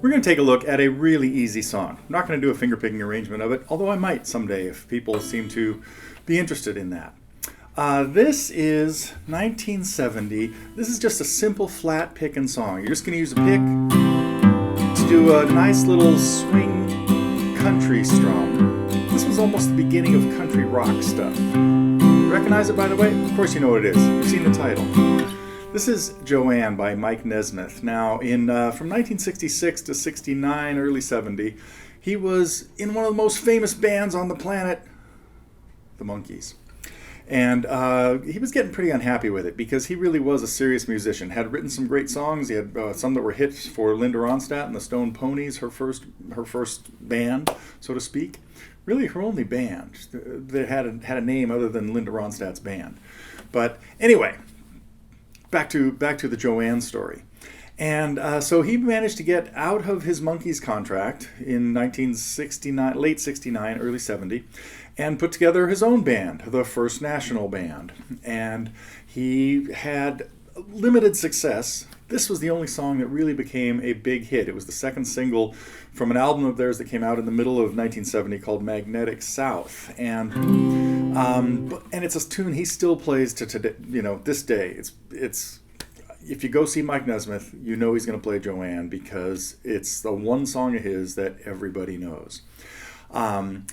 We're going to take a look at a really easy song. I'm not going to do a finger-picking arrangement of it, although I might someday if people seem to be interested in that. This is 1970. This is just a simple flat picking song. You're just going to use a pick to do a nice little swing country strum. This was almost the beginning of country rock stuff. Recognize it, by the way? Of course you know what it is. You've seen the title. This is Joanne by Mike Nesmith. Now, from 1966 to 69, early 70, he was in one of the most famous bands on the planet, the Monkees. And he was getting pretty unhappy with it because he really was a serious musician. Had written some great songs. He had some that were hits for Linda Ronstadt and the Stone Ponies, her first band, so to speak. Really, her only band that had a name other than Linda Ronstadt's band. But anyway, back to the Joanne story. And so he managed to get out of his Monkees contract in 1969, late 69, early 70, and put together his own band, the First National Band. And he had limited success. This was the only song that really became a big hit. It was the second single from an album of theirs that came out in the middle of 1970 called Magnetic South. And it's a tune he still plays to today, this day. It's if you go see Mike Nesmith, you know he's going to play Joanne because it's the one song of his that everybody knows.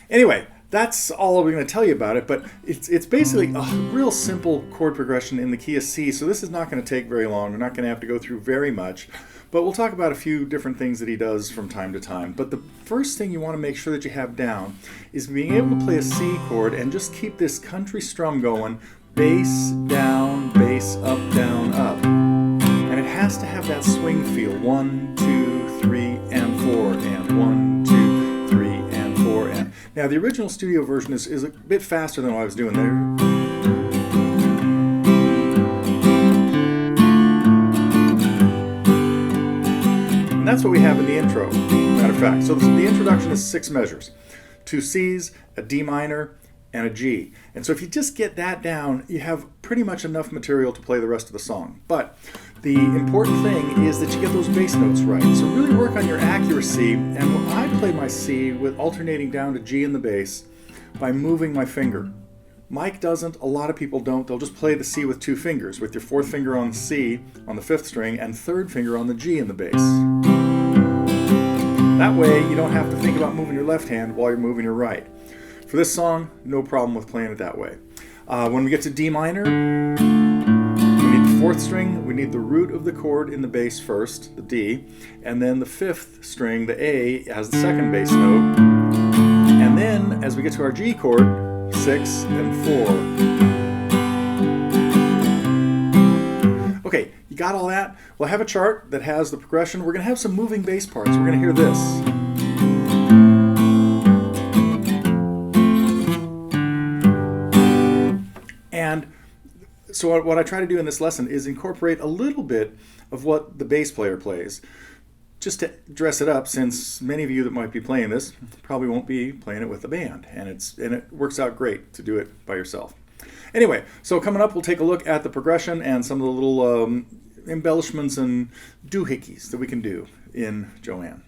Anyway, that's all we're going to tell you about it, but it's basically a real simple chord progression in the key of C, so this is not going to take very long. We're not going to have to go through very much, but we'll talk about a few different things that he does from time to time. But the first thing you want to make sure that you have down is being able to play a C chord and just keep this country strum going, bass, down, bass, up, down, up. And it has to have that swing feel, 1, 2, 3, and 4, and 1, 2, 3, and 4, and... Now, the original studio version is a bit faster than what I was doing there. And that's what we have in the intro, matter of fact. So the introduction is 6 measures. 2 C's, a D minor, and a G. And so if you just get that down, you have pretty much enough material to play the rest of the song. But the important thing is that you get those bass notes right. So really work on your accuracy. And I play my C with alternating down to G in the bass by moving my finger. Mike doesn't, a lot of people don't. They'll just play the C with 2 fingers, with your 4th finger on the C on the 5th string and 3rd finger on the G in the bass. That way you don't have to think about moving your left hand while you're moving your right. For this song, no problem with playing it that way. When we get to D minor, we need the 4th string, we need the root of the chord in the bass first, the D, and then the 5th string, the A, has the 2nd bass note. And then, as we get to our G chord, 6 and 4. Okay, you got all that? We'll have a chart that has the progression. We're going to have some moving bass parts. We're going to hear this. And so what I try to do in this lesson is incorporate a little bit of what the bass player plays, just to dress it up, since many of you that might be playing this probably won't be playing it with the band, and it works out great to do it by yourself. Anyway, so coming up, we'll take a look at the progression and some of the little embellishments and doohickeys that we can do in Joanne.